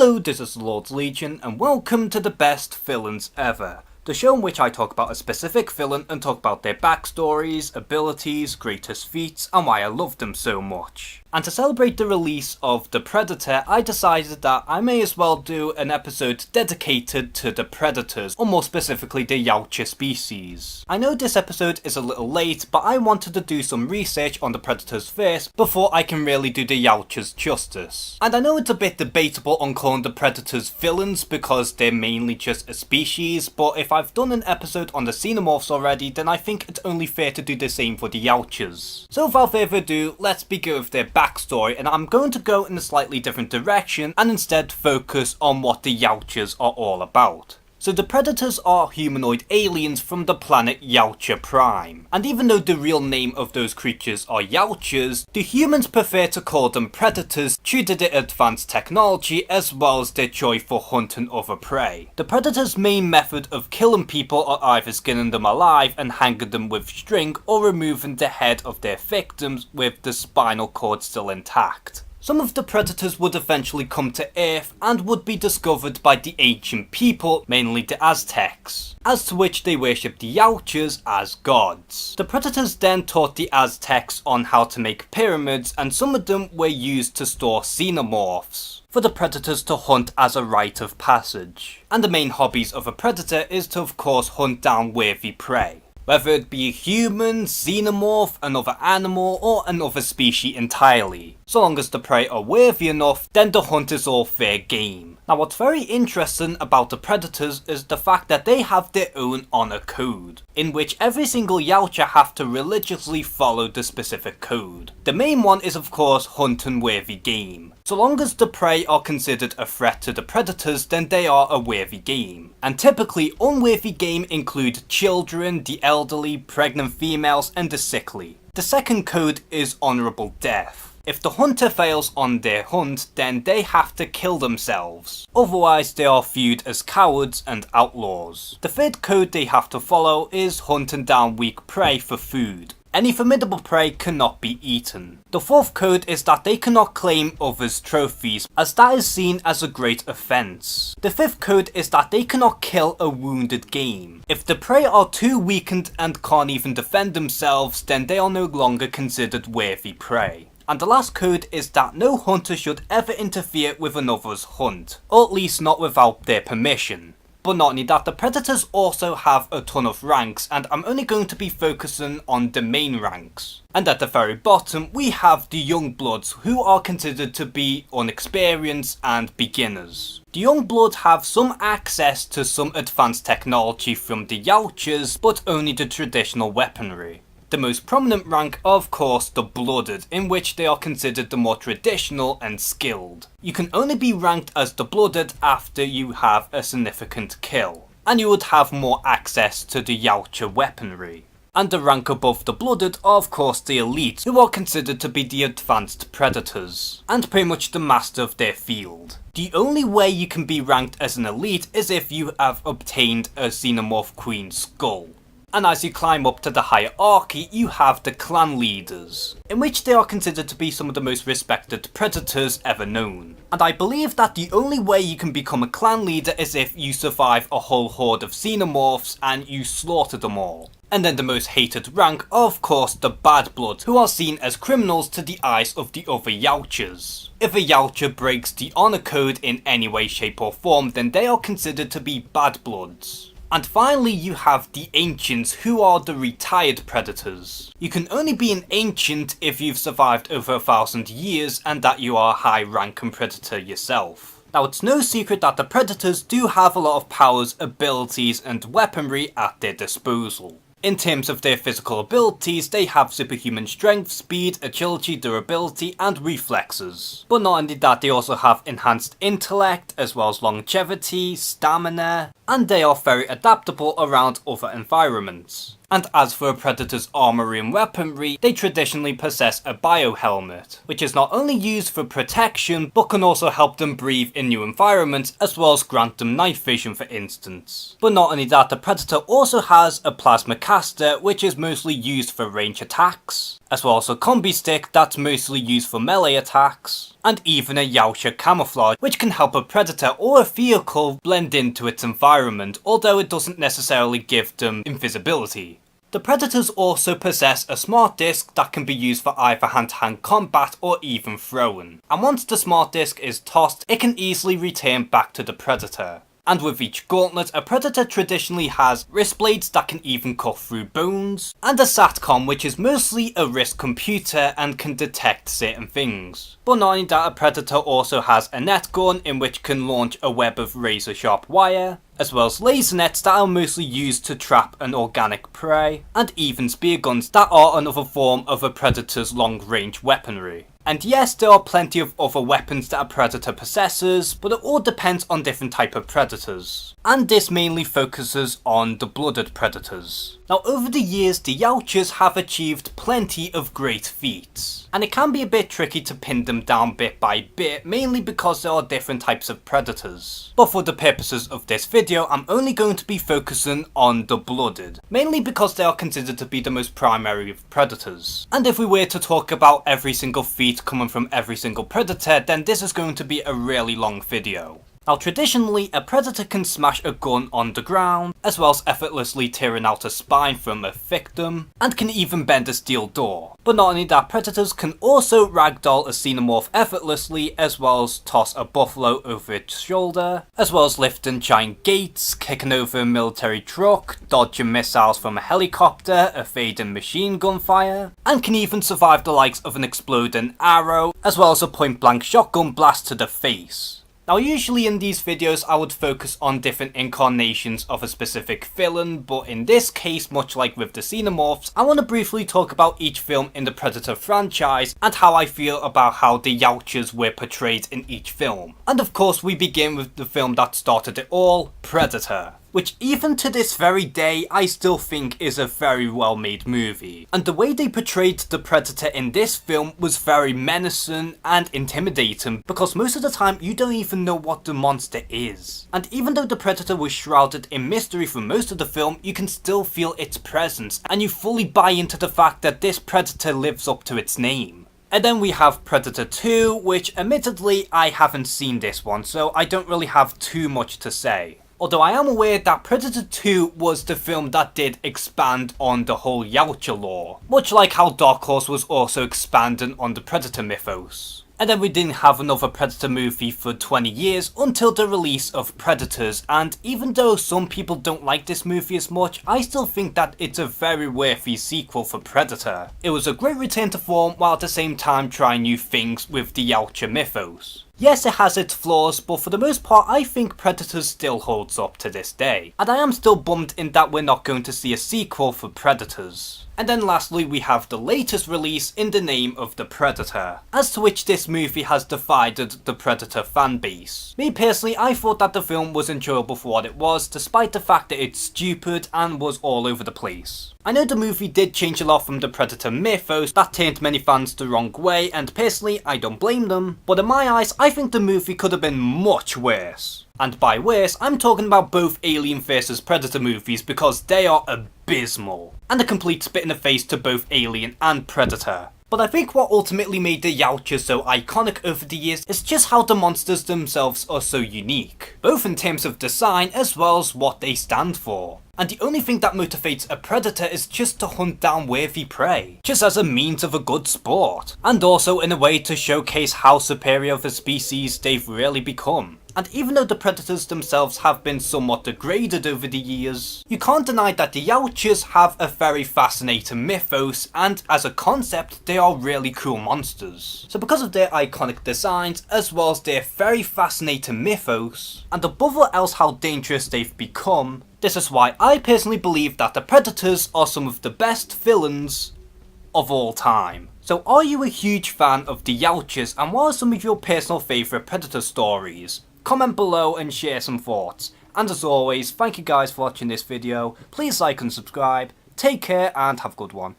Hello, this is Lord's Legion, and welcome to the best villains ever. The show in which I talk about a specific villain and talk about their backstories, abilities, greatest feats, and why I love them so much. And to celebrate the release of The Predator, I decided that I may as well do an episode dedicated to the Predators, or more specifically the Yautja species. I know this episode is a little late, but I wanted to do some research on the Predators first before I can really do the Yautjas justice. And I know it's a bit debatable on calling the Predators villains because they're mainly just a species, but if I've done an episode on the Xenomorphs already, then I think it's only fair to do the same for the Yautjas. So without further ado, let's begin with their backstory, and I'm going to go in a slightly different direction and instead focus on what the Yautjas are all about. So the Predators are humanoid aliens from the planet Yautja Prime, and even though the real name of those creatures are Yautjas, the humans prefer to call them Predators due to their advanced technology as well as their joy for hunting other prey. The Predators' main method of killing people are either skinning them alive and hanging them with string, or removing the head of their victims with the spinal cord still intact. Some of the Predators would eventually come to Earth and would be discovered by the ancient people, mainly the Aztecs, as to which they worshipped the Yautjas as gods. The Predators then taught the Aztecs on how to make pyramids, and some of them were used to store Xenomorphs for the Predators to hunt as a rite of passage. And the main hobbies of a Predator is to of course hunt down worthy prey, whether it be a human, xenomorph, another animal, or another species entirely. So long as the prey are worthy enough, then the hunt is all fair game. Now what's very interesting about the Predators is the fact that they have their own honor code, in which every single Yautja have to religiously follow the specific code. The main one is of course hunting worthy game. So long as the prey are considered a threat to the Predators, then they are a worthy game. And typically unworthy game include children, the elderly, pregnant females, and the sickly. The second code is honorable death. If the hunter fails on their hunt, then they have to kill themselves. Otherwise they are viewed as cowards and outlaws. The third code they have to follow is hunting down weak prey for food. Any formidable prey cannot be eaten. The fourth code is that they cannot claim others' trophies, as that is seen as a great offence. The fifth code is that they cannot kill a wounded game. If the prey are too weakened and can't even defend themselves, then they are no longer considered worthy prey. And the last code is that no hunter should ever interfere with another's hunt, or at least not without their permission. But not only that, the Predators also have a ton of ranks, and I'm only going to be focusing on the main ranks. And at the very bottom we have the Youngbloods, who are considered to be unexperienced and beginners. The Youngbloods have some access to some advanced technology from the Yautjas, but only the traditional weaponry. The most prominent rank are of course the Blooded, in which they are considered the more traditional and skilled. You can only be ranked as the Blooded after you have a significant kill, and you would have more access to the Yautja weaponry. And the rank above the Blooded are of course the Elite, who are considered to be the advanced Predators, and pretty much the master of their field. The only way you can be ranked as an Elite is if you have obtained a Xenomorph Queen skull. And as you climb up to the hierarchy, you have the clan leaders, in which they are considered to be some of the most respected Predators ever known. And I believe that the only way you can become a clan leader is if you survive a whole horde of Xenomorphs and you slaughter them all. And then the most hated rank are of course the Bad Bloods, who are seen as criminals to the eyes of the other Yautjas. If a Yautja breaks the honor code in any way, shape or form, then they are considered to be Bad Bloods. And finally you have the Ancients, who are the retired Predators. You can only be an Ancient if you've survived over 1,000 years and that you are a high ranking Predator yourself. Now it's no secret that the Predators do have a lot of powers, abilities and weaponry at their disposal. In terms of their physical abilities, they have superhuman strength, speed, agility, durability, and reflexes. But not only that, they also have enhanced intellect, as well as longevity, stamina, and they are very adaptable around other environments. And as for a Predator's armory and weaponry, they traditionally possess a biohelmet, which is not only used for protection, but can also help them breathe in new environments, as well as grant them night vision for instance. But not only that, the Predator also has a plasma caster, which is mostly used for range attacks, as well as a combi stick that's mostly used for melee attacks, and even a Yautja camouflage, which can help a predator or a vehicle blend into its environment, although it doesn't necessarily give them invisibility. The Predators also possess a smart disc that can be used for either hand-to-hand combat or even thrown, and once the smart disc is tossed, it can easily return back to the Predator. And with each gauntlet, a Predator traditionally has wrist blades that can even cut through bones, and a SATCOM which is mostly a wrist computer and can detect certain things. But not only that, a Predator also has a net gun in which can launch a web of razor sharp wire, as well as laser nets that are mostly used to trap an organic prey, and even spear guns that are another form of a Predator's long range weaponry. And yes, there are plenty of other weapons that a Predator possesses, but it all depends on different type of Predators. And this mainly focuses on the blooded Predators. Now over the years, the Yautjas have achieved plenty of great feats, and it can be a bit tricky to pin them down bit by bit, mainly because there are different types of Predators. But for the purposes of this video, I'm only going to be focusing on the blooded, mainly because they are considered to be the most primary of Predators. And if we were to talk about every single feat coming from every single Predator, then this is going to be a really long video. Now traditionally, a Predator can smash a gun on the ground, as well as effortlessly tearing out a spine from a victim, and can even bend a steel door. But not only that, Predators can also ragdoll a Xenomorph effortlessly, as well as toss a buffalo over its shoulder, as well as lifting giant gates, kicking over a military truck, dodging missiles from a helicopter, evading machine gun fire, and can even survive the likes of an exploding arrow, as well as a point blank shotgun blast to the face. Now usually in these videos I would focus on different incarnations of a specific villain, but in this case, much like with the Xenomorphs, I want to briefly talk about each film in the Predator franchise and how I feel about how the Yautjas were portrayed in each film. And of course we begin with the film that started it all, Predator, which even to this very day I still think is a very well made movie. And the way they portrayed the Predator in this film was very menacing and intimidating, because most of the time you don't even know what the monster is. And even though the Predator was shrouded in mystery for most of the film, you can still feel its presence and you fully buy into the fact that this Predator lives up to its name. And then we have Predator 2, which admittedly I haven't seen this one, so I don't really have too much to say. Although I am aware that Predator 2 was the film that did expand on the whole Yautja lore, much like how Dark Horse was also expanding on the Predator mythos. And then we didn't have another Predator movie for 20 years until the release of Predators, and even though some people don't like this movie as much, I still think that it's a very worthy sequel for Predator. It was a great return to form while at the same time trying new things with the Yautja mythos. Yes, it has its flaws, but for the most part I think Predators still holds up to this day. And I am still bummed in that we're not going to see a sequel for Predators. And then lastly we have the latest release, In the Name of the Predator, as to which this movie has divided the Predator fanbase. Me personally, I thought that the film was enjoyable for what it was, despite the fact that it's stupid and was all over the place. I know the movie did change a lot from the Predator mythos that turned many fans the wrong way, and personally I don't blame them, but in my eyes I think the movie could have been much worse. And by worse, I'm talking about both Alien vs Predator movies, because they are abysmal, and a complete spit in the face to both Alien and Predator. But I think what ultimately made the Yautja so iconic over the years is just how the monsters themselves are so unique, both in terms of design as well as what they stand for. And the only thing that motivates a predator is just to hunt down worthy prey, just as a means of a good sport, and also in a way to showcase how superior of a species they've really become. And even though the predators themselves have been somewhat degraded over the years, you can't deny that the Yautjas have a very fascinating mythos, and as a concept they are really cool monsters. So because of their iconic designs, as well as their very fascinating mythos, and above all else how dangerous they've become, this is why I personally believe that the Predators are some of the best villains of all time. So are you a huge fan of the Yautjas, and what are some of your personal favourite Predator stories? Comment below and share some thoughts. And as always, thank you guys for watching this video. Please like and subscribe. Take care and have a good one.